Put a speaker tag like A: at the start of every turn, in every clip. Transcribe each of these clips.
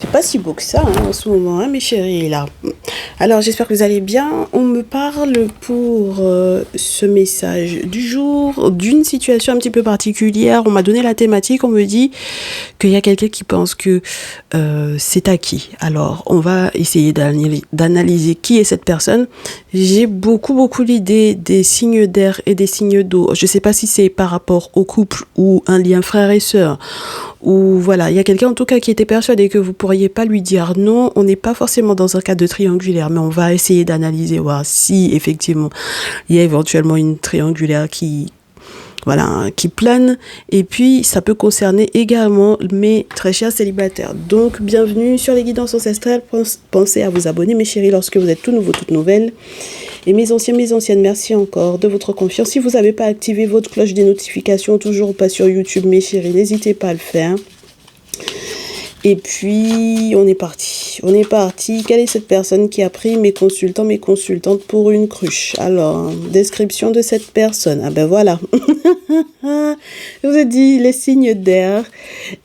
A: C'est pas si beau que ça en ce moment, hein, mes chéris, là. Alors, j'espère que vous allez bien. On me parle pour ce message du jour d'une situation un petit peu particulière. On m'a donné la thématique, on me dit qu'il y a quelqu'un qui pense que c'est acquis. Alors, on va essayer d'analyser qui est cette personne. J'ai beaucoup l'idée des signes d'air et des signes d'eau. Je sais pas si c'est par rapport au couple ou un lien frère et sœur. Ou voilà, il y a quelqu'un en tout cas qui était persuadé que vous pourriez pas lui dire non. On n'est pas forcément dans un cas de triangulaire, mais on va essayer d'analyser, voir si effectivement il y a éventuellement une triangulaire qui plane. Et puis ça peut concerner également mes très chers célibataires. Donc bienvenue sur les guidances ancestrales. Pensez à vous abonner, mes chéris, lorsque vous êtes tout nouveau, toute nouvelle. Et mes anciens, mes anciennes, merci encore de votre confiance. Si vous n'avez pas activé votre cloche des notifications, toujours pas sur YouTube, mes chéris, n'hésitez pas à le faire. Et puis, on est parti. Quelle est cette personne qui a pris mes consultants, mes consultantes pour une cruche? Alors, description de cette personne. Ah ben voilà. Je vous ai dit les signes d'air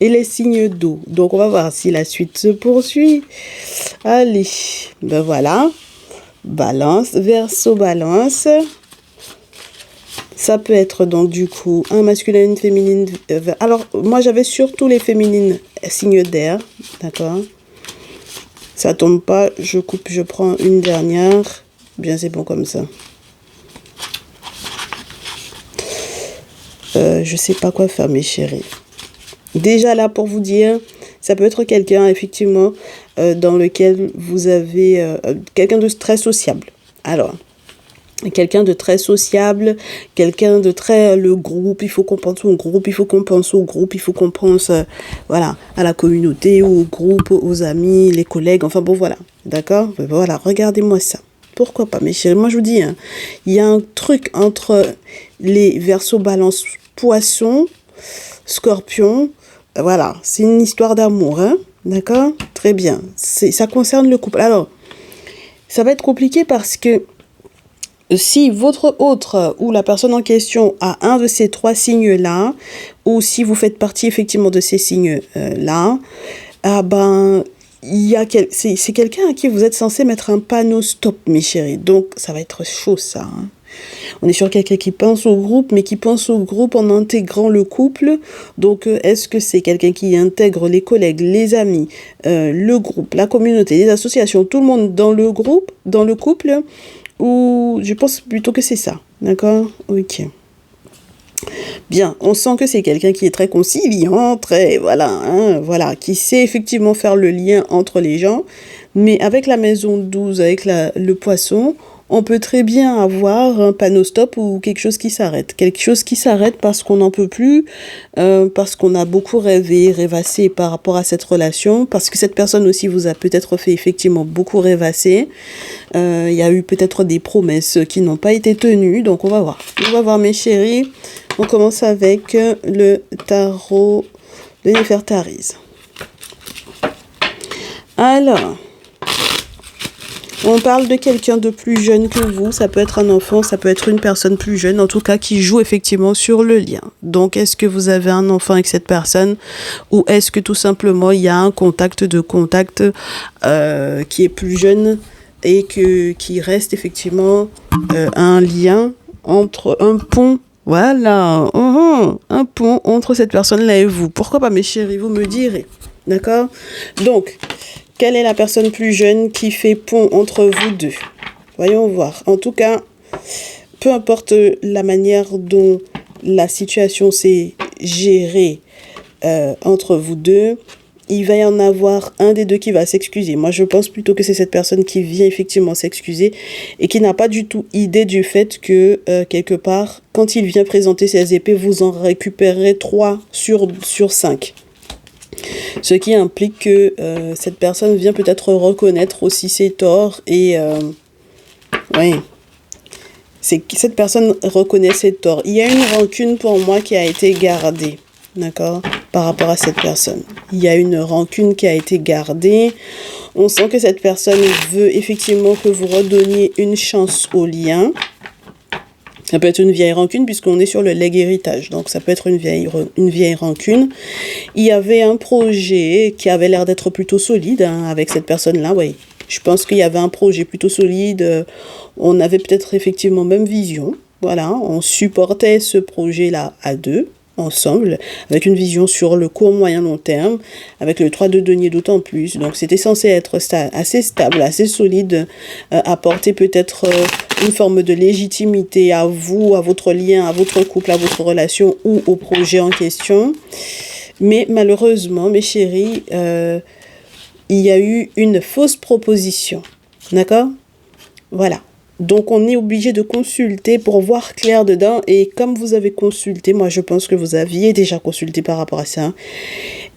A: et les signes d'eau. Donc, on va voir si la suite se poursuit. Allez, ben voilà. Balance, Verseau, Balance. Ça peut être donc du coup un masculin, une féminine. Alors moi j'avais surtout les féminines signes d'air, d'accord. Ça tombe pas, je coupe, je prends une dernière. Bien c'est bon comme ça. Je sais pas quoi faire mes chéris. Déjà là pour vous dire, ça peut être quelqu'un effectivement dans lequel vous avez quelqu'un de très sociable. Alors, quelqu'un de très sociable, quelqu'un de très le groupe, il faut qu'on pense au groupe, il faut qu'on pense au groupe, il faut qu'on pense voilà, à la communauté, au groupe, aux amis, les collègues, enfin bon voilà, d'accord? Voilà, regardez-moi ça. Pourquoi pas mes chéris? Moi je vous dis, hein, il y a un truc entre les Verseaux, Balance, Poissons, Scorpion. Voilà, c'est une histoire d'amour, hein, d'accord? Très bien. Ça concerne le couple. Alors, ça va être compliqué parce que si votre autre ou la personne en question a un de ces trois signes-là, ou si vous faites partie effectivement de ces signes-là, ah ben, c'est quelqu'un à qui vous êtes censé mettre un panneau stop, mes chéris. Donc, ça va être chaud, ça, hein. On est sur quelqu'un qui pense au groupe, mais qui pense au groupe en intégrant le couple. Donc, est-ce que c'est quelqu'un qui intègre les collègues, les amis, le groupe, la communauté, les associations, tout le monde dans le groupe, dans le couple? Ou je pense plutôt que c'est ça, d'accord? Ok. Bien, on sent que c'est quelqu'un qui est très conciliant, très, voilà, hein, voilà, qui sait effectivement faire le lien entre les gens. Mais avec la maison 12, avec le poisson, on peut très bien avoir un panneau stop ou quelque chose qui s'arrête. Quelque chose qui s'arrête parce qu'on n'en peut plus, parce qu'on a beaucoup rêvassé par rapport à cette relation, parce que cette personne aussi vous a peut-être fait effectivement beaucoup rêvasser. Il y a eu peut-être des promesses qui n'ont pas été tenues, donc on va voir. On va voir mes chéris. On commence avec le tarot de Néfertari. Alors, on parle de quelqu'un de plus jeune que vous, ça peut être un enfant, ça peut être une personne plus jeune, en tout cas qui joue effectivement sur le lien. Donc est-ce que vous avez un enfant avec cette personne ou est-ce que tout simplement il y a un contact qui est plus jeune et qui reste effectivement un lien entre un pont, voilà, un pont entre cette personne-là et vous. Pourquoi pas mes chéris, vous me direz, d'accord? Donc, quelle est la personne plus jeune qui fait pont entre vous deux? Voyons voir. En tout cas, peu importe la manière dont la situation s'est gérée entre vous deux, il va y en avoir un des deux qui va s'excuser. Moi, je pense plutôt que c'est cette personne qui vient effectivement s'excuser et qui n'a pas du tout idée du fait que, quelque part, quand il vient présenter ses épées, vous en récupérez 3 sur 5. Ce qui implique que cette personne vient peut-être reconnaître aussi ses torts et cette personne reconnaît ses torts. Il y a une rancune pour moi qui a été gardée, d'accord, par rapport à cette personne. Il y a une rancune qui a été gardée. On sent que cette personne veut effectivement que vous redonniez une chance au lien. Ça peut être une vieille rancune puisqu'on est sur le legs héritage. Donc, ça peut être une vieille rancune. Il y avait un projet qui avait l'air d'être plutôt solide hein, avec cette personne-là. Oui, je pense qu'il y avait un projet plutôt solide. On avait peut-être effectivement même vision. Voilà, on supportait ce projet-là à deux, ensemble, avec une vision sur le court, moyen, long terme, avec le 3 de denier d'autant plus. Donc, c'était censé être assez stable, assez solide, apporter peut-être une forme de légitimité à vous, à votre lien, à votre couple, à votre relation ou au projet en question. Mais malheureusement, mes chéris, il y a eu une fausse proposition. D'accord ? Voilà. Donc, on est obligé de consulter pour voir clair dedans. Et comme vous avez consulté, moi, je pense que vous aviez déjà consulté par rapport à ça.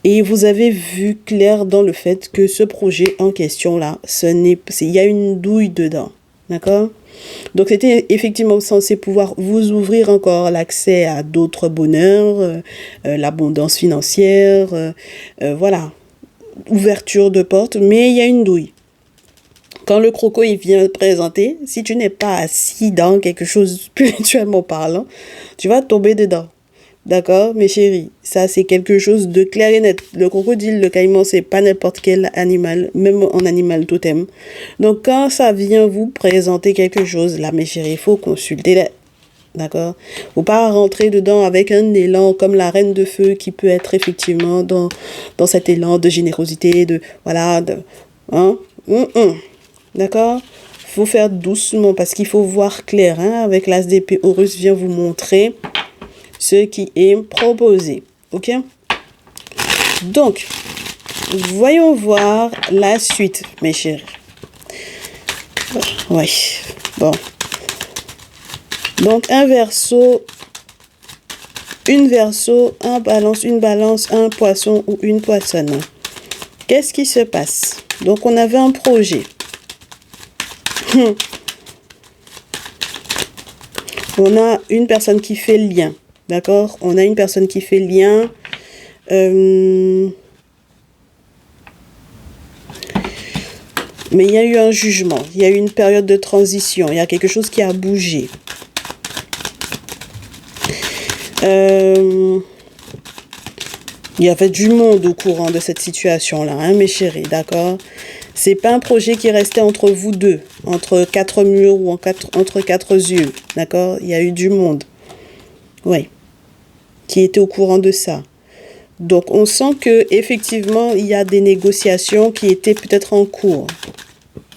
A: Et vous avez vu clair dans le fait que ce projet en question-là, il y a une douille dedans. D'accord ? Donc, c'était effectivement censé pouvoir vous ouvrir encore l'accès à d'autres bonheurs, l'abondance financière, voilà, ouverture de portes, mais il y a une douille. Quand le croco il vient présenter, si tu n'es pas assis dans quelque chose spirituellement parlant, tu vas tomber dedans. D'accord, mes chéris? Ça, c'est quelque chose de clair et net. Le crocodile, le caïman, c'est pas n'importe quel animal, même en animal totem. Donc, quand ça vient vous présenter quelque chose, là, mes chéris, il faut consulter. D'accord? Faut pas rentrer dedans avec un élan comme la reine de feu qui peut être effectivement dans cet élan de générosité, hein? D'accord? Faut faire doucement parce qu'il faut voir clair. Hein? Avec l'as d'épée, Horus vient vous montrer ce qui est proposé. Ok? Donc, voyons voir la suite, mes chéris. Ouais. Bon. Donc, un verseau, une verseau, un balance, une balance, un poisson ou une poissonne. Qu'est-ce qui se passe? Donc, on avait un projet. On a une personne qui fait le lien. D'accord? On a une personne qui fait le lien. Mais il y a eu un jugement. Il y a eu une période de transition. Il y a quelque chose qui a bougé. Il y avait du monde au courant de cette situation-là, hein, mes chéris, d'accord? C'est pas un projet qui restait entre vous deux, entre quatre murs ou entre quatre yeux, d'accord? Il y a eu du monde, oui, qui était au courant de ça. Donc, on sent que effectivement, il y a des négociations qui étaient peut-être en cours,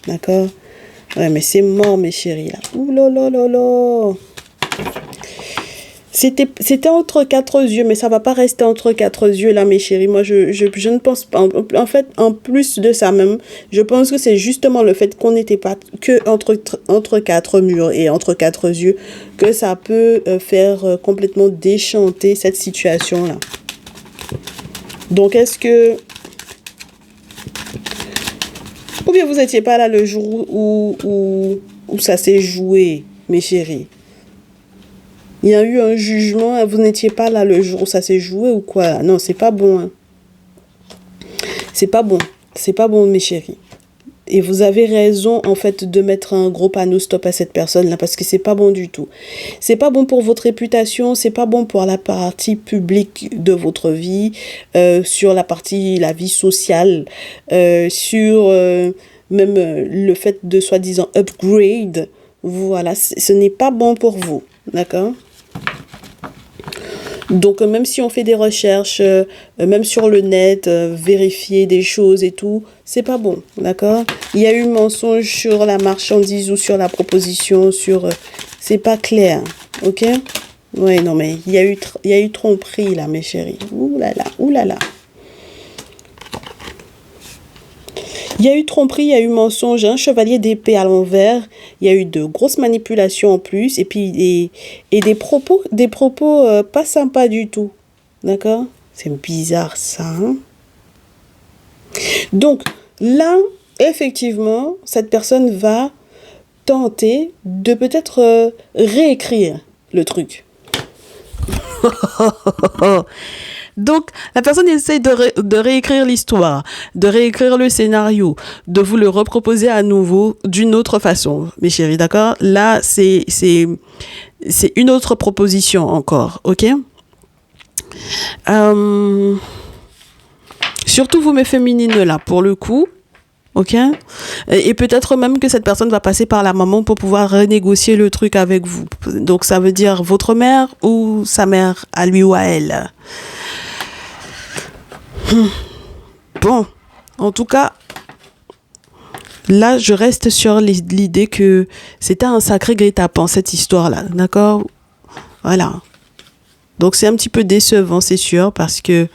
A: d'accord? Ouais, mais c'est mort, mes chéris, là. Ouh là là là là! C'était entre quatre yeux, mais ça va pas rester entre quatre yeux, là, mes chéris. Moi, je ne pense pas. En fait, en plus de ça même, je pense que c'est justement le fait qu'on n'était pas que entre quatre murs et entre quatre yeux que ça peut faire complètement déchanter cette situation-là. Donc, est-ce que... Ou bien vous n'étiez pas là le jour où ça s'est joué, mes chéris? Il y a eu un jugement, vous n'étiez pas là le jour où ça s'est joué ou quoi? Non, c'est pas bon. Hein. C'est pas bon. C'est pas bon, mes chéris. Et vous avez raison, en fait, de mettre un gros panneau stop à cette personne-là parce que c'est pas bon du tout. C'est pas bon pour votre réputation, c'est pas bon pour la partie publique de votre vie, sur la vie sociale, sur même le fait de soi-disant upgrade. Voilà, ce n'est pas bon pour vous. D'accord? Donc, même si on fait des recherches, même sur le net, vérifier des choses et tout, c'est pas bon, d'accord? Il y a eu mensonge sur la marchandise ou sur la proposition, c'est pas clair, ok? Ouais, non, mais il y a eu tromperie, là, mes chéris. Ouh là là, ouh là là. Il y a eu tromperie, il y a eu mensonge, un chevalier d'épée à l'envers, il y a eu de grosses manipulations en plus, et puis des propos pas sympas du tout. D'accord? C'est bizarre ça. Hein? Donc là, effectivement, cette personne va tenter de peut-être réécrire le truc. Donc, la personne essaie de réécrire l'histoire, de réécrire le scénario, de vous le reproposer à nouveau d'une autre façon, mes chéris, d'accord? Là, c'est une autre proposition encore, ok? Surtout vous, mes féminines, là, pour le coup, ok? Et peut-être même que cette personne va passer par la maman pour pouvoir renégocier le truc avec vous. Donc, ça veut dire votre mère ou sa mère, à lui ou à elle. Bon, en tout cas, là, je reste sur l'idée que c'était un sacré guet-apens, cette histoire-là, d'accord? Voilà. Donc, c'est un petit peu décevant, c'est sûr, parce que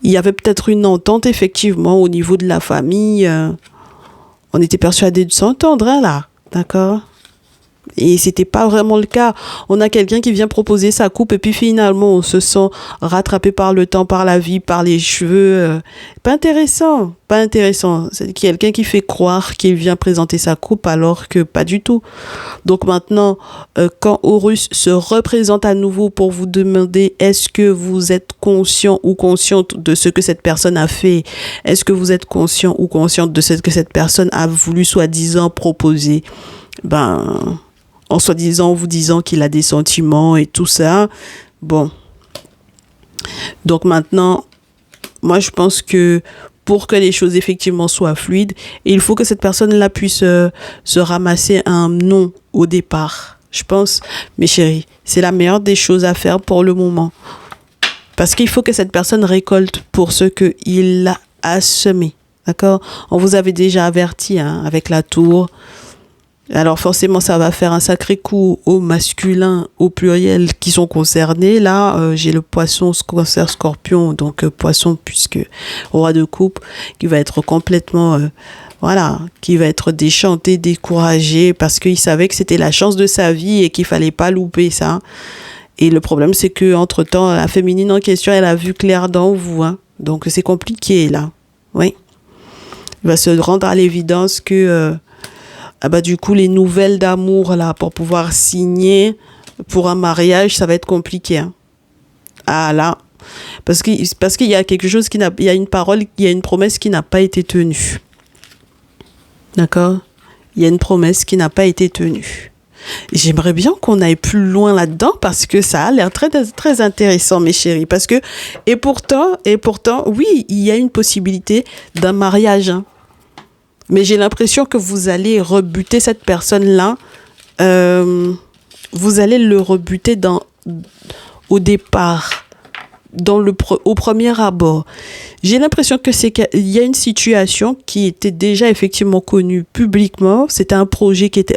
A: il y avait peut-être une entente, effectivement, au niveau de la famille. On était persuadés de s'entendre, hein, là, d'accord? Et c'était pas vraiment le cas. On a quelqu'un qui vient proposer sa coupe et puis finalement on se sent rattrapé par le temps, par la vie, par les cheveux. Pas intéressant, pas intéressant. C'est quelqu'un qui fait croire qu'il vient présenter sa coupe alors que pas du tout. Donc maintenant, quand Horus se représente à nouveau pour vous demander est-ce que vous êtes conscient ou consciente de ce que cette personne a fait, est-ce que vous êtes conscient ou consciente de ce que cette personne a voulu soi-disant proposer, en soi-disant, vous disant qu'il a des sentiments et tout ça. Bon. Donc maintenant, moi je pense que pour que les choses effectivement soient fluides, il faut que cette personne-là puisse se ramasser un non au départ. Je pense, mes chéris, c'est la meilleure des choses à faire pour le moment. Parce qu'il faut que cette personne récolte pour ce qu'il a semé. D'accord? On vous avait déjà averti, hein, avec la tour. Alors forcément, ça va faire un sacré coup au masculin, au pluriel qui sont concernés. Là, j'ai le poisson, cancer, scorpion, donc poisson puisque roi de coupe, qui va être complètement, qui va être déchanté, découragé parce qu'il savait que c'était la chance de sa vie et qu'il fallait pas louper ça. Et le problème, c'est que entre-temps, la féminine en question, elle a vu clair dans vous, hein. Donc c'est compliqué là. Oui. Il va se rendre à l'évidence que du coup, les nouvelles d'amour, là, pour pouvoir signer pour un mariage, ça va être compliqué, hein. Ah, là. Parce qu'il y a quelque chose il y a une parole, il y a une promesse qui n'a pas été tenue. D'accord? Il y a une promesse qui n'a pas été tenue. J'aimerais bien qu'on aille plus loin là-dedans parce que ça a l'air très, très intéressant, mes chéris. Parce que, et pourtant, oui, il y a une possibilité d'un mariage, hein. Mais j'ai l'impression que vous allez rebuter cette personne-là. Vous allez le rebuter au départ, au premier abord. J'ai l'impression qu'il y a une situation qui était déjà effectivement connue publiquement. C'était un projet qui était...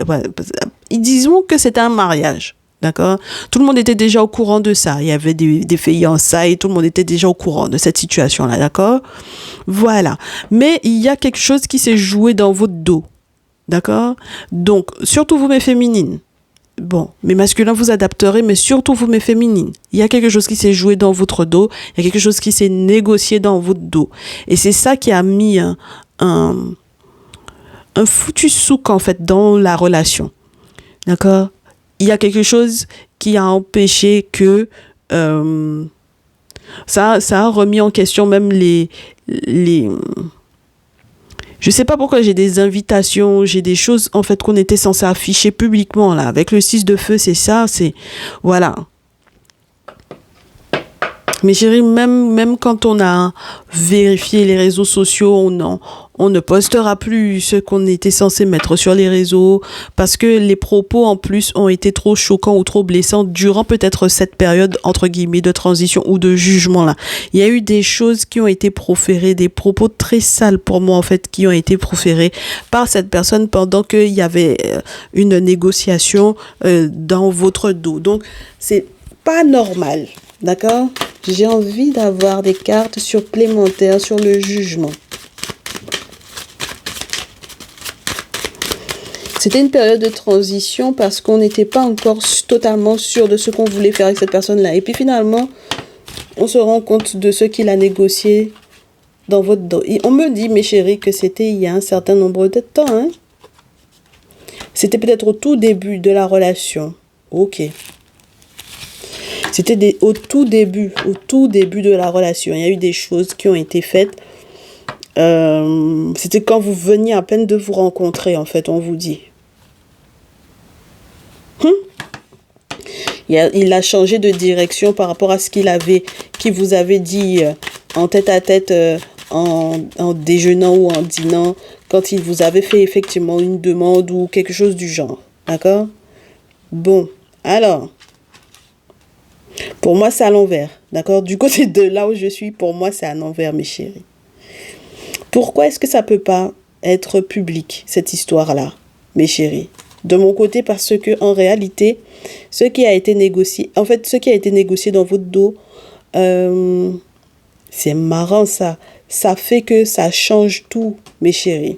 A: disons que c'était un mariage. D'accord? Tout le monde était déjà au courant de ça. Il y avait des fiançailles, tout le monde était déjà au courant de cette situation-là, d'accord? Voilà. Mais il y a quelque chose qui s'est joué dans votre dos. D'accord? Donc, surtout vous, mes féminines. Bon, mes masculins, vous adapterez, mais surtout vous, mes féminines. Il y a quelque chose qui s'est joué dans votre dos. Il y a quelque chose qui s'est négocié dans votre dos. Et c'est ça qui a mis un foutu souk, en fait, dans la relation. D'accord? Il y a quelque chose qui a empêché que ça a remis en question même les je sais pas pourquoi j'ai des invitations, j'ai des choses en fait qu'on était censé afficher publiquement là avec le 6 de feu, c'est ça, c'est voilà. Mais chérie, même quand on a vérifié les réseaux sociaux, on ne postera plus ce qu'on était censé mettre sur les réseaux parce que les propos en plus ont été trop choquants ou trop blessants durant peut-être cette période entre guillemets de transition ou de jugement là. Il y a eu des choses qui ont été proférées, des propos très sales pour moi en fait qui ont été proférés par cette personne pendant qu'il y avait une négociation dans votre dos. Donc c'est pas normal, d'accord? J'ai envie d'avoir des cartes supplémentaires sur le jugement. C'était une période de transition parce qu'on n'était pas encore totalement sûr de ce qu'on voulait faire avec cette personne-là. Et puis finalement, on se rend compte de ce qu'il a négocié dans votre dos. Et on me dit, mes chéris, que c'était il y a un certain nombre de temps, hein. C'était peut-être au tout début de la relation. Ok. C'était au tout début de la relation. Il y a eu des choses qui ont été faites. C'était quand vous veniez à peine de vous rencontrer, en fait, on vous dit. Il a changé de direction par rapport à ce qu'il vous avait dit en tête à tête, en déjeunant ou en dînant, quand il vous avait fait effectivement une demande ou quelque chose du genre. D'accord? Bon, alors, pour moi, c'est à l'envers. D'accord? Du côté de là où je suis, pour moi, c'est à l'envers, mes chéris. Pourquoi est-ce que ça peut pas être public, cette histoire-là, mes chéris? De mon côté, parce que en réalité, ce qui a été négocié dans votre dos, c'est marrant ça. Ça fait que ça change tout, mes chéris.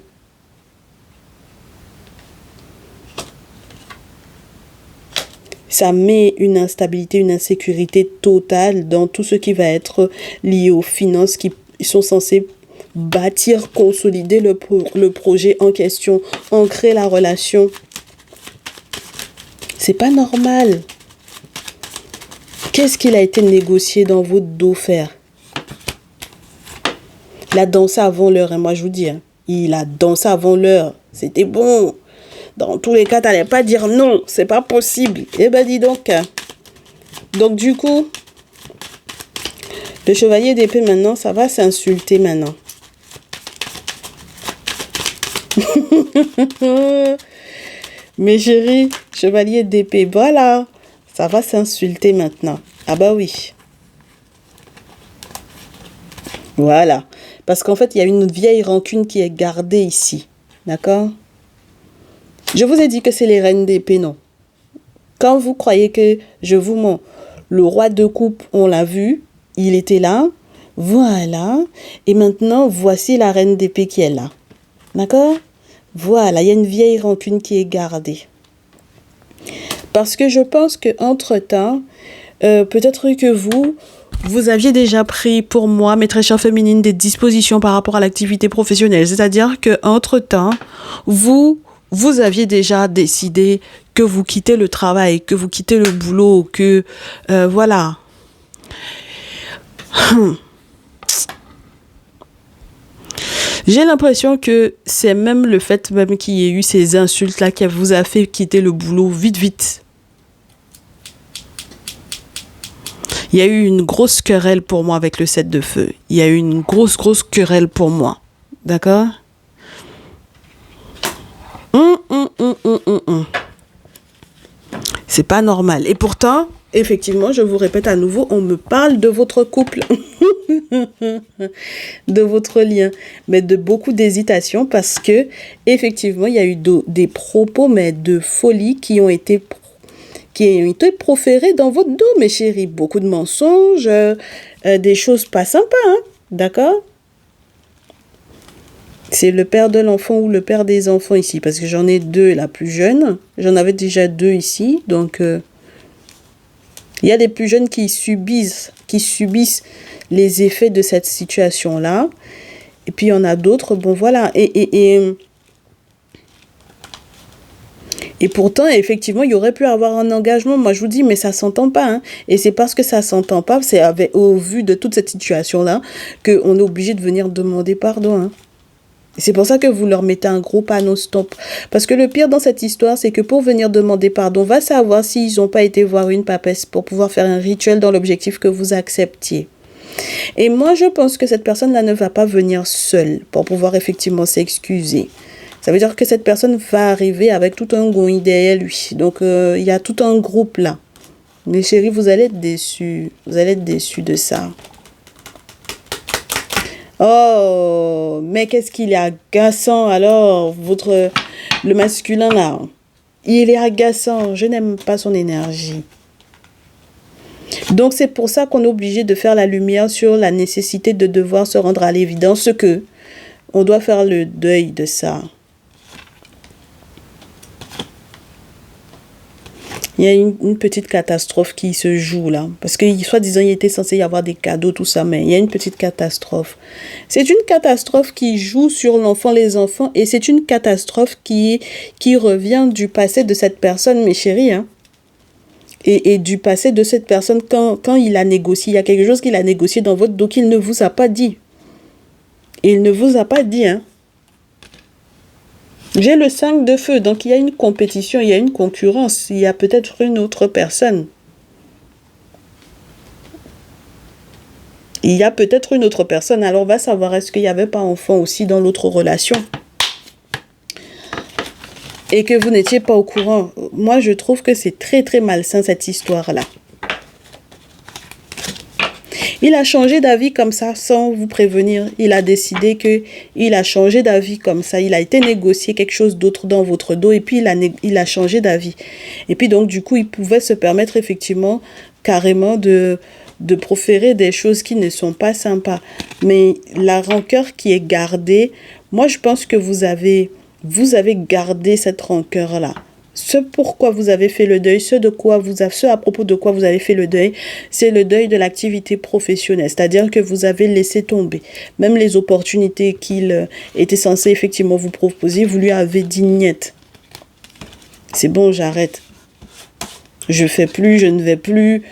A: Ça met une instabilité, une insécurité totale dans tout ce qui va être lié aux finances qui sont censées bâtir, consolider le projet en question, ancrer la relation. C'est pas normal. Qu'est-ce qu'il a été négocié dans votre dos faire? Il a dansé avant l'heure, hein, moi je vous dis. Hein. Il a dansé avant l'heure. C'était bon. Dans tous les cas, tu n'allais pas dire non. C'est pas possible. Eh ben dis donc. Donc du coup, le chevalier d'épée maintenant, ça va s'insulter maintenant. Mes chéris, chevalier d'épée, voilà. Ça va s'insulter maintenant. Ah bah oui. Voilà. Parce qu'en fait, il y a une vieille rancune qui est gardée ici. D'accord? Je vous ai dit que c'est les reines d'épée, non? Quand vous croyez que je vous mens, le roi de coupe, on l'a vu, il était là. Voilà. Et maintenant, voici la reine d'épée qui est là. D'accord? Voilà, il y a une vieille rancune qui est gardée. Parce que je pense qu'entre-temps, peut-être que vous aviez déjà pris pour moi, mes très chères féminines, des dispositions par rapport à l'activité professionnelle. C'est-à-dire qu'entre-temps, vous aviez déjà décidé que vous quittez le travail, que vous quittez le boulot, que voilà. J'ai l'impression que c'est même le fait même qu'il y ait eu ces insultes-là qui vous a fait quitter le boulot vite. Il y a eu une grosse querelle pour moi avec le 7 de feu. Il y a eu une grosse querelle pour moi. D'accord? C'est pas normal. Et pourtant, effectivement, je vous répète à nouveau, on me parle de votre couple. De votre lien. Mais de beaucoup d'hésitation parce que, effectivement, il y a eu des propos, mais de folie qui ont été proférés dans votre dos, mes chéris. Beaucoup de mensonges, des choses pas sympas, hein? D'accord? C'est le père de l'enfant ou le père des enfants ici, parce que j'en ai deux, la plus jeune. J'en avais déjà deux ici, donc il y a des plus jeunes qui subissent les effets de cette situation-là. Et puis il y en a d'autres, bon voilà. Et pourtant, effectivement, il y aurait pu avoir un engagement. Moi, je vous dis, mais ça s'entend pas. Hein. Et c'est parce que ça s'entend pas, c'est au vu de toute cette situation-là, qu'on est obligé de venir demander pardon. Hein. C'est pour ça que vous leur mettez un gros panneau stop. Parce que le pire dans cette histoire, c'est que pour venir demander pardon, va savoir s'ils n'ont pas été voir une papesse pour pouvoir faire un rituel dans l'objectif que vous acceptiez. Et moi, je pense que cette personne-là ne va pas venir seule pour pouvoir effectivement s'excuser. Ça veut dire que cette personne va arriver avec tout un groupe derrière lui. Donc, il y a tout un groupe là. Mes chéris, vous allez être déçus. Vous allez être déçus de ça. Oh, mais qu'est-ce qu'il est agaçant alors, le masculin là. Il est agaçant, je n'aime pas son énergie. Donc c'est pour ça qu'on est obligé de faire la lumière sur la nécessité de devoir se rendre à l'évidence que on doit faire le deuil de ça. Il y a une petite catastrophe qui se joue là. Parce que soi-disant, il était censé y avoir des cadeaux, tout ça. Mais il y a une petite catastrophe. C'est une catastrophe qui joue sur l'enfant, les enfants. Et c'est une catastrophe qui revient du passé de cette personne, mes chéris. Hein. et du passé de cette personne quand il a négocié. Il y a quelque chose qu'il a négocié dans votre dos qu'il ne vous a pas dit. Il ne vous a pas dit, hein. J'ai le 5 de feu, donc il y a une compétition, il y a une concurrence, il y a peut-être une autre personne. Il y a peut-être une autre personne, alors on va savoir est-ce qu'il n'y avait pas enfant aussi dans l'autre relation. Et que vous n'étiez pas au courant. Moi, je trouve que c'est très très malsain cette histoire-là. Il a changé d'avis comme ça, sans vous prévenir. Il a décidé qu'il a changé d'avis comme ça. Il a été négocié quelque chose d'autre dans votre dos et puis il a changé d'avis. Et puis donc, du coup, il pouvait se permettre effectivement carrément de proférer des choses qui ne sont pas sympas. Mais la rancœur qui est gardée, moi, je pense que vous avez gardé cette rancœur-là. Ce pourquoi vous avez fait le deuil, ce à propos de quoi vous avez fait le deuil, c'est le deuil de l'activité professionnelle. C'est-à-dire que vous avez laissé tomber. Même les opportunités qu'il était censé effectivement vous proposer, vous lui avez dit niet. C'est bon, j'arrête. Je fais plus, je ne vais plus.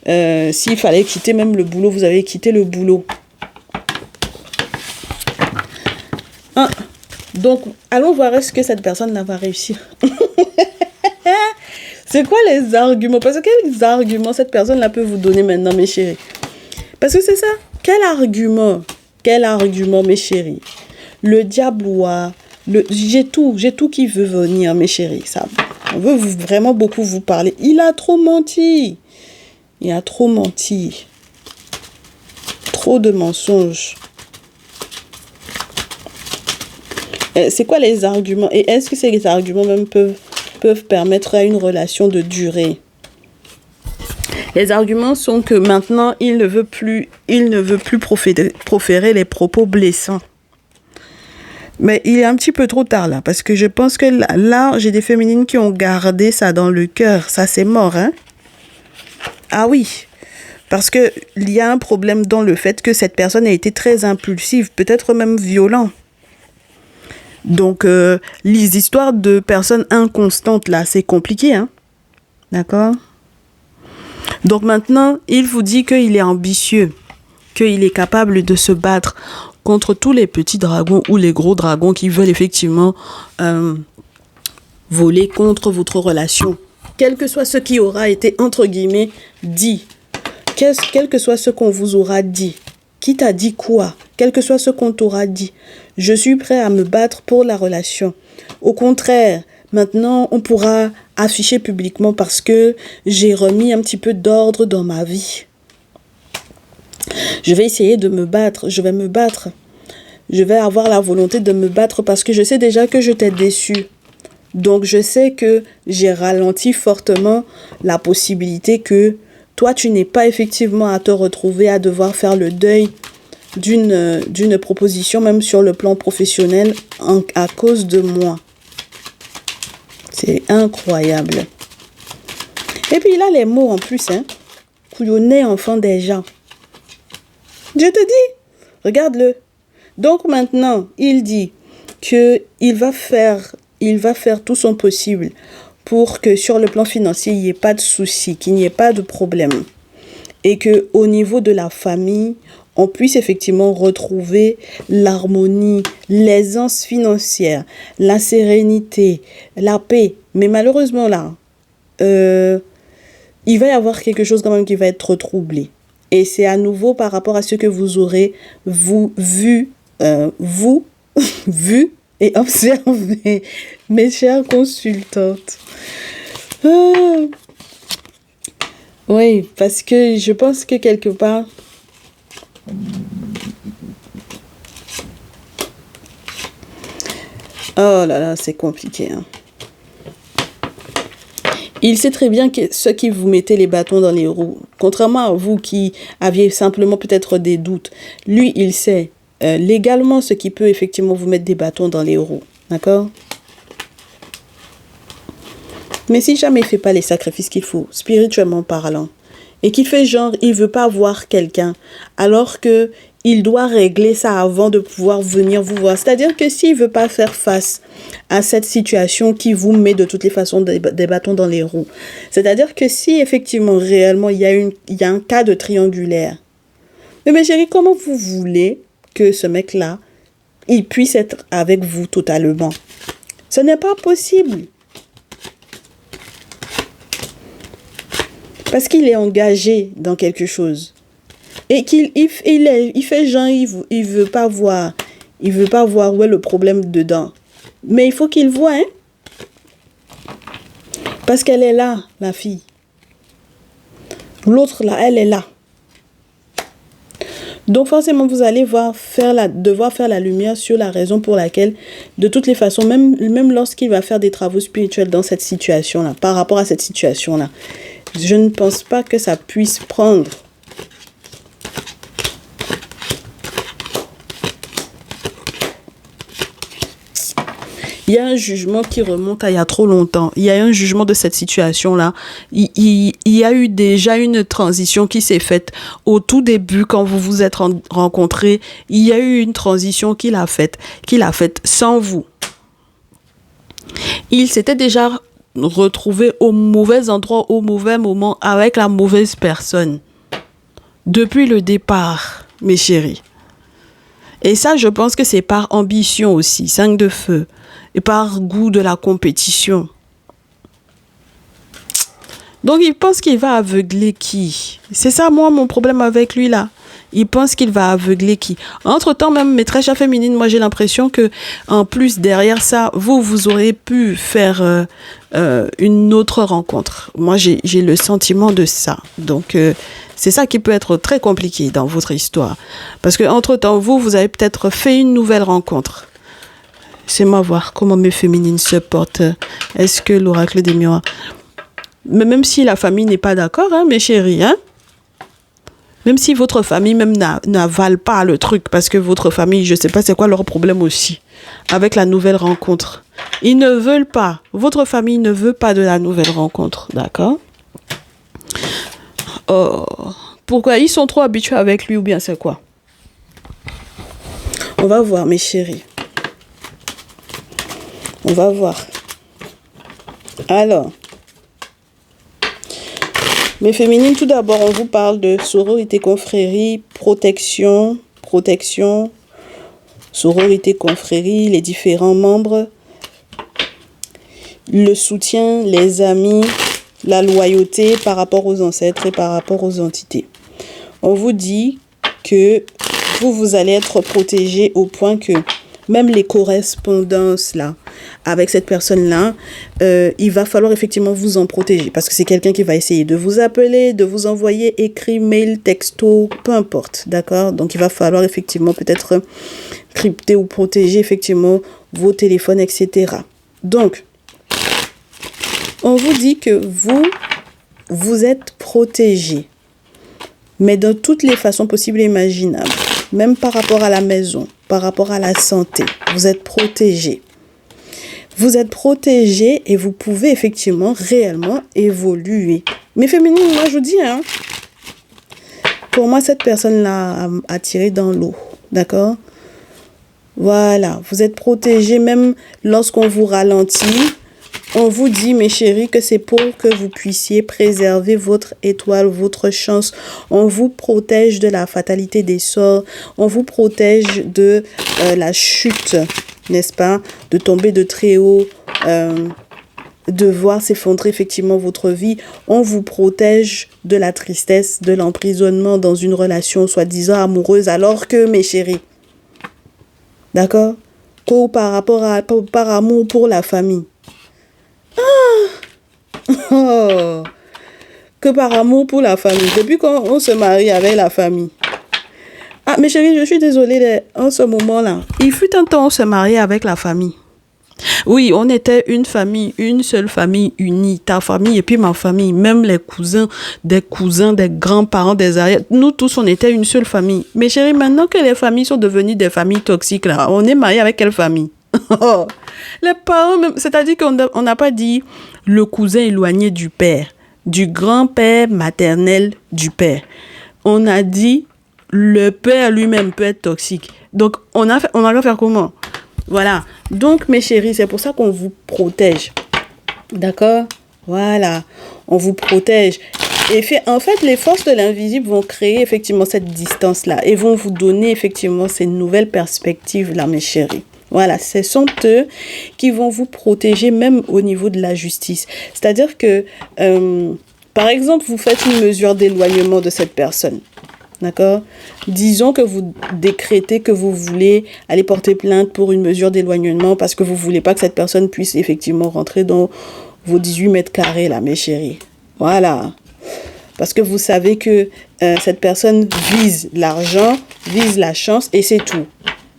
A: S'il fallait quitter même le boulot, vous avez quitté le boulot. Donc, allons voir est-ce que cette personne va réussir. C'est quoi les arguments? Parce que quels arguments cette personne-là peut vous donner maintenant, mes chéris? Parce que c'est ça. Quel argument? Quel argument, mes chéris? Le diablois. J'ai tout qui veut venir, mes chéris. Ça, on veut vraiment beaucoup vous parler. Il a trop menti. Il a trop menti. Trop de mensonges. C'est quoi les arguments? Et est-ce que ces arguments même peuvent permettre à une relation de durer? Les arguments sont que maintenant, il ne veut plus proférer les propos blessants. Mais il est un petit peu trop tard là, parce que je pense que là, j'ai des féminines qui ont gardé ça dans le cœur. Ça, c'est mort, hein? Ah oui, parce qu'il y a un problème dans le fait que cette personne a été très impulsive, peut-être même violente. Donc, les histoires de personnes inconstantes, là, c'est compliqué, hein? D'accord? Donc maintenant, il vous dit qu'il est ambitieux, qu'il est capable de se battre contre tous les petits dragons ou les gros dragons qui veulent effectivement voler contre votre relation. Quel que soit ce qui aura été, entre guillemets, dit. Quel que soit ce qu'on vous aura dit. Qui t'a dit quoi? Quel que soit ce qu'on t'aura dit. Je suis prêt à me battre pour la relation. Au contraire, maintenant, on pourra afficher publiquement parce que j'ai remis un petit peu d'ordre dans ma vie. Je vais essayer de me battre. Je vais me battre. Je vais avoir la volonté de me battre parce que je sais déjà que je t'ai déçu. Donc, je sais que j'ai ralenti fortement la possibilité que toi, tu n'es pas effectivement à te retrouver à devoir faire le deuil d'une proposition, même sur le plan professionnel, à cause de moi. C'est incroyable. Et puis là, les mots en plus, hein. Couillonner enfant des gens. Je te dis, regarde-le. Donc maintenant, il dit qu'il va faire tout son possible pour que sur le plan financier, il n'y ait pas de soucis, qu'il n'y ait pas de problème. Et qu'au niveau de la famille, on puisse effectivement retrouver l'harmonie, l'aisance financière, la sérénité, la paix. Mais malheureusement là, il va y avoir quelque chose quand même qui va être troublé. Et c'est à nouveau par rapport à ce que vous aurez vu et observé, mes chères consultantes. Oui, parce que je pense que quelque part, oh là là, c'est compliqué, hein. Il sait très bien que ce qui vous mettez les bâtons dans les roues, contrairement à vous qui aviez simplement peut-être des doutes, lui, il sait légalement ce qui peut effectivement vous mettre des bâtons dans les roues. D'accord? Mais si jamais il ne fait pas les sacrifices qu'il faut, spirituellement parlant, et qu'il fait genre, il ne veut pas voir quelqu'un, alors que il doit régler ça avant de pouvoir venir vous voir. C'est-à-dire que s'il ne veut pas faire face à cette situation qui vous met de toutes les façons des bâtons dans les roues, c'est-à-dire que si effectivement, réellement, il y a un cas de triangulaire, mais chérie, comment vous voulez que ce mec-là, il puisse être avec vous totalement? Ce n'est pas possible. Parce qu'il est engagé dans quelque chose. Et il fait genre, il veut pas voir. Il veut pas voir où est le problème dedans. Mais il faut qu'il voit, hein. Parce qu'elle est là, la fille. L'autre, là, elle est là. Donc forcément, vous allez devoir faire la lumière sur la raison pour laquelle, de toutes les façons, même lorsqu'il va faire des travaux spirituels dans cette situation-là, par rapport à cette situation-là, je ne pense pas que ça puisse prendre. Il y a un jugement qui remonte à il y a trop longtemps. Il y a un jugement de cette situation-là. Il y a eu déjà une transition qui s'est faite au tout début quand vous vous êtes rencontrés. Il y a eu une transition qu'il a faite sans vous. Il s'était déjà retrouvé au mauvais endroit, au mauvais moment, avec la mauvaise personne. Depuis le départ, mes chéris. Et ça, je pense que c'est par ambition aussi, 5 de feu. Et par goût de la compétition. Donc, il pense qu'il va aveugler qui? C'est ça, moi, mon problème avec lui, là. Il pense qu'il va aveugler qui? Entre-temps, même, mes très chères féminines, moi, j'ai l'impression que, en plus, derrière ça, vous aurez pu faire une autre rencontre. Moi, j'ai le sentiment de ça. Donc, c'est ça qui peut être très compliqué dans votre histoire. Parce que, entre-temps, vous avez peut-être fait une nouvelle rencontre. C'est-moi voir comment mes féminines se portent. Est-ce que l'oracle des miroirs... Mais même si la famille n'est pas d'accord, hein, mes chéris, hein? Même si votre famille même n'avale pas le truc, parce que votre famille, je ne sais pas c'est quoi leur problème aussi, avec la nouvelle rencontre. Ils ne veulent pas. Votre famille ne veut pas de la nouvelle rencontre, d'accord? Oh, pourquoi? Ils sont trop habitués avec lui ou bien c'est quoi? On va voir, mes chéris. On va voir. Alors, mes féminines, tout d'abord, on vous parle de sororité, confrérie, protection, sororité, confrérie, les différents membres, le soutien, les amis, la loyauté par rapport aux ancêtres et par rapport aux entités. On vous dit que vous allez être protégé au point que même les correspondances là, avec cette personne-là, il va falloir effectivement vous en protéger parce que c'est quelqu'un qui va essayer de vous appeler, de vous envoyer écrit, mail, texto, peu importe, d'accord? Donc, il va falloir effectivement peut-être crypter ou protéger effectivement vos téléphones, etc. Donc, on vous dit que vous êtes protégé, mais de toutes les façons possibles et imaginables, même par rapport à la maison, par rapport à la santé, vous êtes protégé. Vous êtes protégé et vous pouvez effectivement réellement évoluer. Mais féminine, moi je vous dis, hein, pour moi cette personne-là a tiré dans l'eau, d'accord? Voilà, vous êtes protégé même lorsqu'on vous ralentit. On vous dit, mes chéris, que c'est pour que vous puissiez préserver votre étoile, votre chance. On vous protège de la fatalité des sorts. On vous protège de la chute, n'est-ce pas? De tomber de très haut, de voir s'effondrer effectivement votre vie. On vous protège de la tristesse, de l'emprisonnement dans une relation soi-disant amoureuse, alors que, mes chéris, d'accord? Par amour pour la famille. Oh, que par amour pour la famille. Depuis qu'on se marie avec la famille. Ah, mes chéris, je suis désolée en ce moment-là. Il fut un temps où on se mariait avec la famille. Oui, on était une famille, une seule famille unie. Ta famille et puis ma famille. Même les cousins, des grands-parents, des arrières. Nous tous, on était une seule famille. Mes chéris, maintenant que les familles sont devenues des familles toxiques, là, on est marié avec quelle famille? Les parents, c'est-à-dire qu'on n'a pas dit le cousin éloigné du père, du grand-père maternel du père. On a dit le père lui-même peut être toxique. Donc, on a qu'à faire comment? Voilà. Donc, mes chéris, c'est pour ça qu'on vous protège. D'accord? Voilà. On vous protège. Et en fait, les forces de l'invisible vont créer effectivement cette distance-là et vont vous donner effectivement ces nouvelles perspectives-là, mes chéris. Voilà, ce sont eux qui vont vous protéger même au niveau de la justice. C'est-à-dire que, par exemple, vous faites une mesure d'éloignement de cette personne. D'accord? Disons que vous décrétez que vous voulez aller porter plainte pour une mesure d'éloignement parce que vous ne voulez pas que cette personne puisse effectivement rentrer dans vos 18 mètres carrés, là, mes chéris. Voilà. Parce que vous savez que cette personne vise l'argent, vise la chance et c'est tout.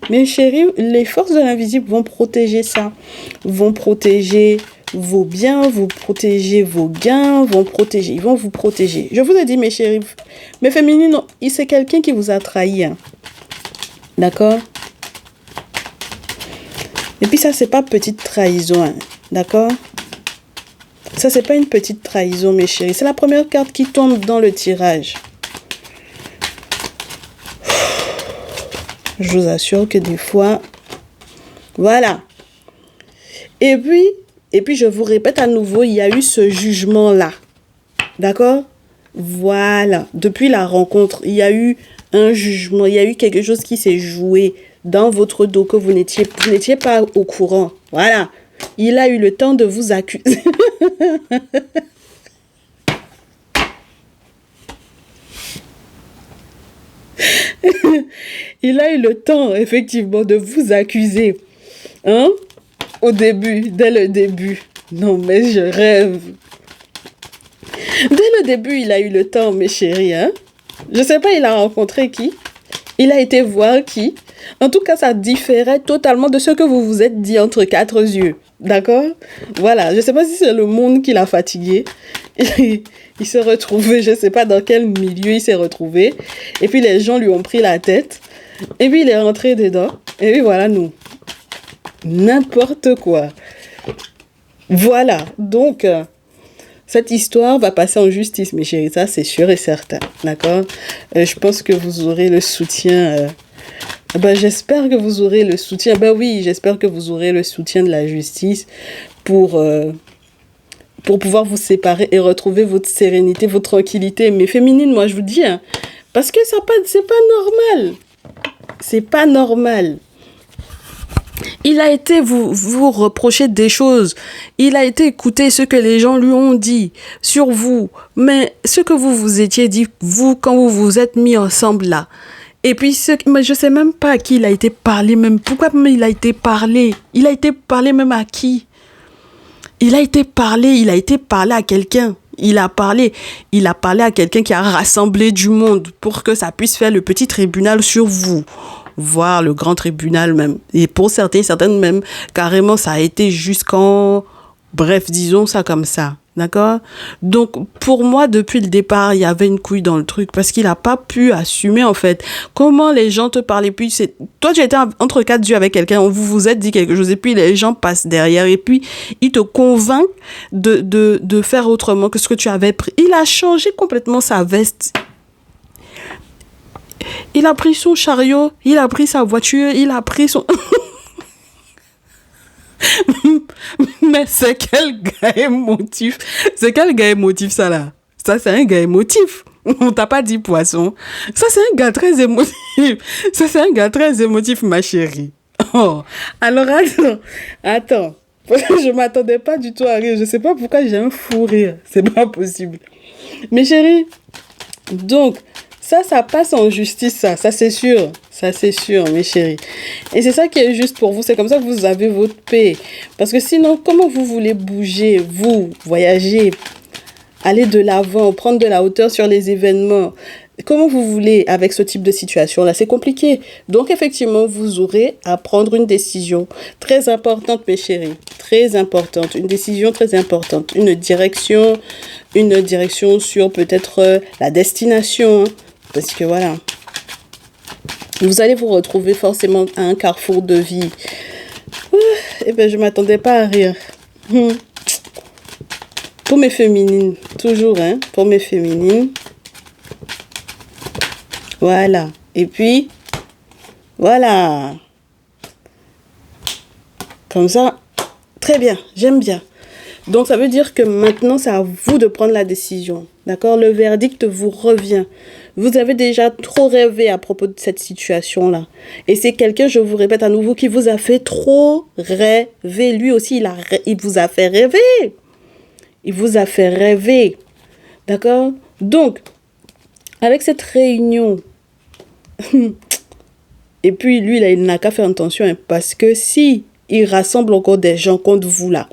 A: Mes chéris, les forces de l'invisible vont protéger ça. Vont protéger vos biens, vous protéger vos gains, ils vont vous protéger. Je vous ai dit, mes chéris, mes féminines, c'est quelqu'un qui vous a trahi. Hein. D'accord? Et puis ça, c'est pas petite trahison. Hein. D'accord? Ça, c'est pas une petite trahison, mes chéris. C'est la première carte qui tombe dans le tirage. Je vous assure que des fois... Voilà. Et puis, je vous répète à nouveau, il y a eu ce jugement-là. D'accord? Voilà. Depuis la rencontre, il y a eu un jugement. Il y a eu quelque chose qui s'est joué dans votre dos que vous n'étiez pas au courant. Voilà. Il a eu le temps de vous accuser. Il a eu le temps, effectivement, de vous accuser. Hein? Au début, dès le début. Non, mais je rêve. Dès le début, il a eu le temps, mes chéris. Hein? Je sais pas, il a rencontré qui? Il a été voir qui? En tout cas, ça différait totalement de ce que vous vous êtes dit entre quatre yeux. D'accord? Voilà, je sais pas si c'est le monde qui l'a fatigué. Il s'est retrouvé, je sais pas dans quel milieu il s'est retrouvé. Et puis les gens lui ont pris la tête. Et puis il est rentré dedans. Et puis voilà, nous. N'importe quoi. Voilà, donc... cette histoire va passer en justice, mes chéris, ça c'est sûr et certain, d'accord? Je pense que vous aurez le soutien, j'espère que vous aurez le soutien, oui, j'espère que vous aurez le soutien de la justice pour pouvoir vous séparer et retrouver votre sérénité, votre tranquillité. Mais féminine, moi je vous dis, hein, parce que c'est pas normal, c'est pas normal. Il a été vous reprocher des choses. Il a été écouter ce que les gens lui ont dit sur vous. Mais ce que vous vous étiez dit, vous, quand vous vous êtes mis ensemble là. Et puis, mais je sais même pas à qui il a été parlé même. Pourquoi même il a été parlé? Il a été parlé même à qui? Il a été parlé à quelqu'un. Il a parlé à quelqu'un qui a rassemblé du monde pour que ça puisse faire le petit tribunal sur vous. Voire le grand tribunal même. Et pour certaines même, carrément, ça a été jusqu'en... Bref, disons ça comme ça. D'accord? Donc, pour moi, depuis le départ, il y avait une couille dans le truc parce qu'il n'a pas pu assumer, en fait. Comment les gens te parlent et puis toi, tu étais entre quatre yeux avec quelqu'un, vous vous êtes dit quelque chose et puis les gens passent derrière et puis ils te convainquent de faire autrement que ce que tu avais pris. Il a changé complètement sa veste. Il a pris son chariot, il a pris sa voiture, il a pris son... Mais c'est quel gars émotif? C'est quel gars émotif ça là? Ça c'est un gars émotif. On t'a pas dit poisson. Ça c'est un gars très émotif. Ça c'est un gars très émotif, ma chérie. Oh. Alors attends. Je m'attendais pas du tout à rire. Je sais pas pourquoi j'ai un fou rire. C'est pas possible. Mes chéris, donc... Ça passe en justice, ça c'est sûr. Ça, c'est sûr, mes chéris. Et c'est ça qui est juste pour vous. C'est comme ça que vous avez votre paix. Parce que sinon, comment vous voulez bouger, vous, voyager, aller de l'avant, prendre de la hauteur sur les événements? Comment vous voulez avec ce type de situation-là? C'est compliqué. Donc, effectivement, vous aurez à prendre une décision très importante, mes chéris. Très importante. Une décision très importante. Une direction sur peut-être la destination. Parce que voilà, vous allez vous retrouver forcément à un carrefour de vie. Je m'attendais pas à rire. Pour mes féminines, toujours, pour mes féminines. Voilà, Et puis, voilà. Comme ça, très bien, j'aime bien. Donc, ça veut dire que maintenant, c'est à vous de prendre la décision. D'accord? Le verdict vous revient. Vous avez déjà trop rêvé à propos de cette situation-là. Et c'est quelqu'un, je vous répète à nouveau, qui vous a fait trop rêver. Lui aussi, il vous a fait rêver. Il vous a fait rêver. D'accord? Donc, avec cette réunion, et puis lui, là, il n'a qu'à faire attention, hein, parce que si il rassemble encore des gens contre vous, là,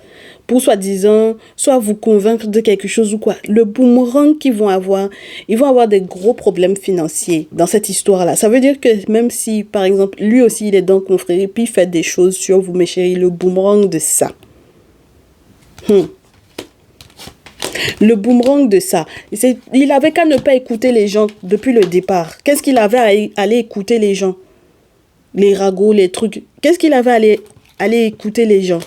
A: pour soi-disant, soit vous convaincre de quelque chose ou quoi, le boomerang qu'ils vont avoir, ils vont avoir des gros problèmes financiers dans cette histoire-là. Ça veut dire que même si, par exemple, lui aussi, il est dans le confrérie, puis il fait des choses sur vous, mes chéris, le boomerang de ça. Le boomerang de ça. Il avait qu'à ne pas écouter les gens depuis le départ. Qu'est-ce qu'il avait à aller écouter les gens? Les ragots, les trucs. Qu'est-ce qu'il avait à aller écouter les gens?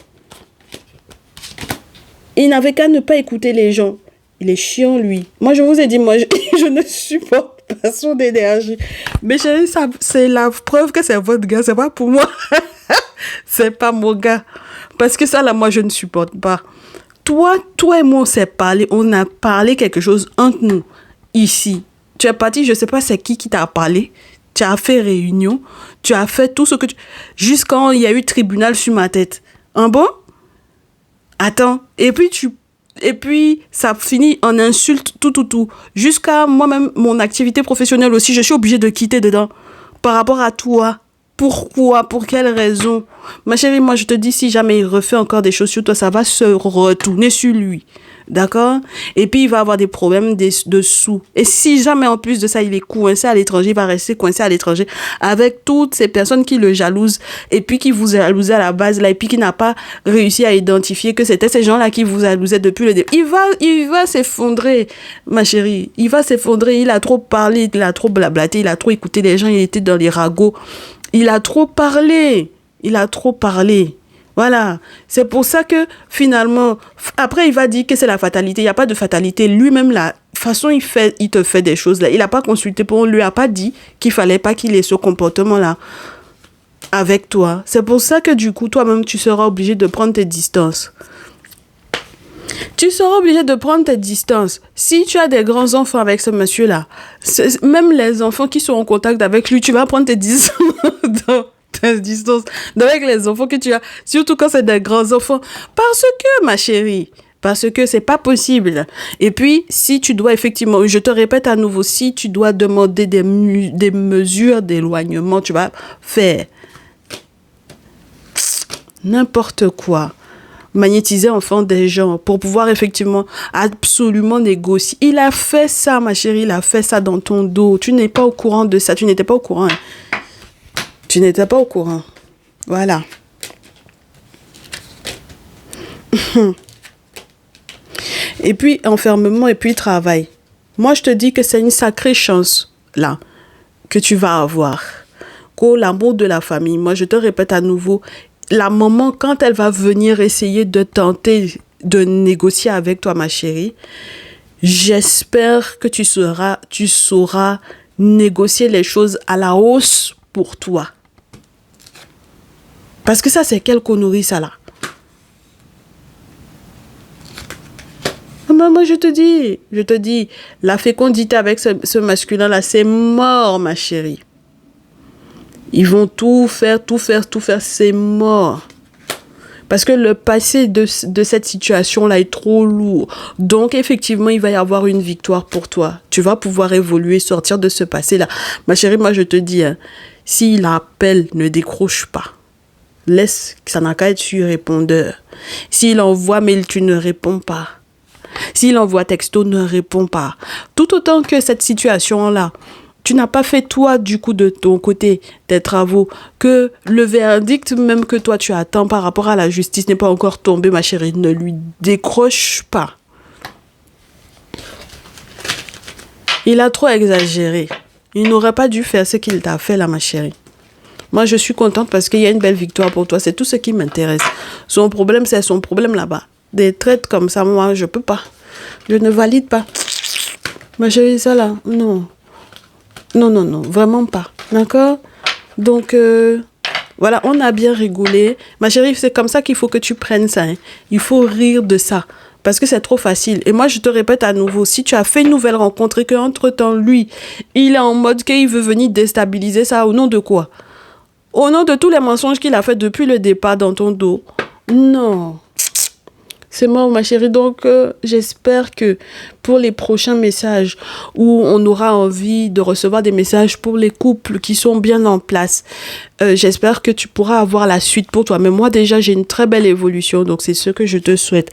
A: Il n'avait qu'à ne pas écouter les gens. Il est chiant, lui. Moi, je vous ai dit, moi, je ne supporte pas son énergie. Mais chérie, c'est la preuve que c'est votre gars. C'est pas pour moi. C'est pas mon gars. Parce que ça, là, moi, je ne supporte pas. Toi et moi, on s'est parlé. On a parlé quelque chose entre nous, ici. Tu es parti, je ne sais pas c'est qui t'a parlé. Tu as fait réunion. Tu as fait tout ce que tu... Jusqu'à il y a eu tribunal sur ma tête. Un bon? Attends, et puis ça finit en insulte, tout. Jusqu'à moi-même, mon activité professionnelle aussi, je suis obligée de quitter dedans. Par rapport à toi. Pourquoi? Pour quelle raison? Ma chérie, moi je te dis, si jamais il refait encore des choses sur toi, ça va se retourner sur lui. D'accord? Et puis il va avoir des problèmes de sous. Et si jamais en plus de ça, il est coincé à l'étranger, il va rester coincé à l'étranger avec toutes ces personnes qui le jalousent et puis qui vous jalousaient à la base là et puis qui n'a pas réussi à identifier que c'était ces gens-là qui vous jalousaient depuis le début. Il va s'effondrer, ma chérie. Il va s'effondrer. Il a trop parlé, il a trop blablaté, il a trop écouté les gens, il était dans les ragots. Il a trop parlé. Voilà, c'est pour ça que finalement, après il va dire que c'est la fatalité. Il n'y a pas de fatalité. Lui-même, la façon il te fait des choses là. Il n'a pas consulté on lui a pas dit qu'il fallait pas qu'il ait ce comportement-là avec toi. C'est pour ça que du coup, toi-même, tu seras obligé de prendre tes distances. Tu seras obligé de prendre tes distances. Si tu as des grands enfants avec ce monsieur-là, même les enfants qui sont en contact avec lui, tu vas prendre tes distances. Distance avec les enfants que tu as, surtout quand c'est des grands enfants, parce que ma chérie, parce que c'est pas possible. Et puis si tu dois effectivement, je te répète à nouveau, si tu dois demander des mesures d'éloignement, tu vas faire n'importe quoi, magnétiser enfin des gens pour pouvoir effectivement absolument négocier. Il a fait ça, ma chérie, il a fait ça dans ton dos. Tu n'es pas au courant de ça, tu n'étais pas au courant. Tu n'étais pas au courant. Voilà. Et puis, enfermement et puis travail. Moi, je te dis que c'est une sacrée chance, là, que tu vas avoir. Qu'au l'amour de la famille, moi, je te répète à nouveau, la maman, quand elle va venir essayer de tenter de négocier avec toi, ma chérie, j'espère que tu sauras négocier les choses à la hausse pour toi. Parce que ça, c'est quelle connerie, ça, là? Moi, je te dis, la fécondité avec ce masculin-là, c'est mort, ma chérie. Ils vont tout faire, c'est mort. Parce que le passé de cette situation-là est trop lourd. Donc, effectivement, il va y avoir une victoire pour toi. Tu vas pouvoir évoluer, sortir de ce passé-là. Ma chérie, moi, je te dis, hein, s'il appelle, ne décroche pas. Laisse, ça n'a qu'à être sur répondeur. S'il envoie mail, tu ne réponds pas. S'il envoie texto, ne réponds pas. Tout autant que cette situation-là, tu n'as pas fait toi, du coup, de ton côté, tes travaux, que le verdict même que toi, tu attends par rapport à la justice n'est pas encore tombé, ma chérie, ne lui décroche pas. Il a trop exagéré. Il n'aurait pas dû faire ce qu'il t'a fait là, ma chérie. Moi, je suis contente parce qu'il y a une belle victoire pour toi. C'est tout ce qui m'intéresse. Son problème, c'est son problème là-bas. Des traites comme ça, moi, je peux pas. Je ne valide pas. Ma chérie, ça là, non. Non, non, non, vraiment pas. D'accord? Donc, voilà, on a bien rigolé. Ma chérie, c'est comme ça qu'il faut que tu prennes ça. Hein. Il faut rire de ça. Parce que c'est trop facile. Et moi, je te répète à nouveau, si tu as fait une nouvelle rencontre et qu'entre-temps, lui, il est en mode qu'il veut venir déstabiliser ça, au nom de quoi? Au nom de tous les mensonges qu'il a fait depuis le départ dans ton dos. Non. C'est mort, ma chérie. Donc, j'espère que pour les prochains messages où on aura envie de recevoir des messages pour les couples qui sont bien en place, j'espère que tu pourras avoir la suite pour toi. Mais moi, déjà, j'ai une très belle évolution. Donc, c'est ce que je te souhaite.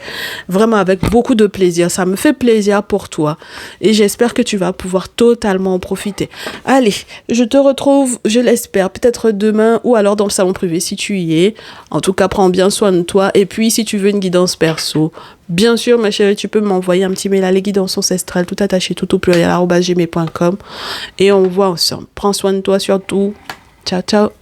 A: Vraiment avec beaucoup de plaisir. Ça me fait plaisir pour toi. Et j'espère que tu vas pouvoir totalement en profiter. Allez, je te retrouve, je l'espère, peut-être demain ou alors dans le salon privé si tu y es. En tout cas, prends bien soin de toi. Et puis, si tu veux une guidance perso, bien sûr, ma chérie, tu peux m'envoyer un petit mail à lesguidances ancestrales, tout attaché, tout au pluriel, @gmail.com. Et on voit ensemble. Prends soin de toi surtout. Ciao, ciao.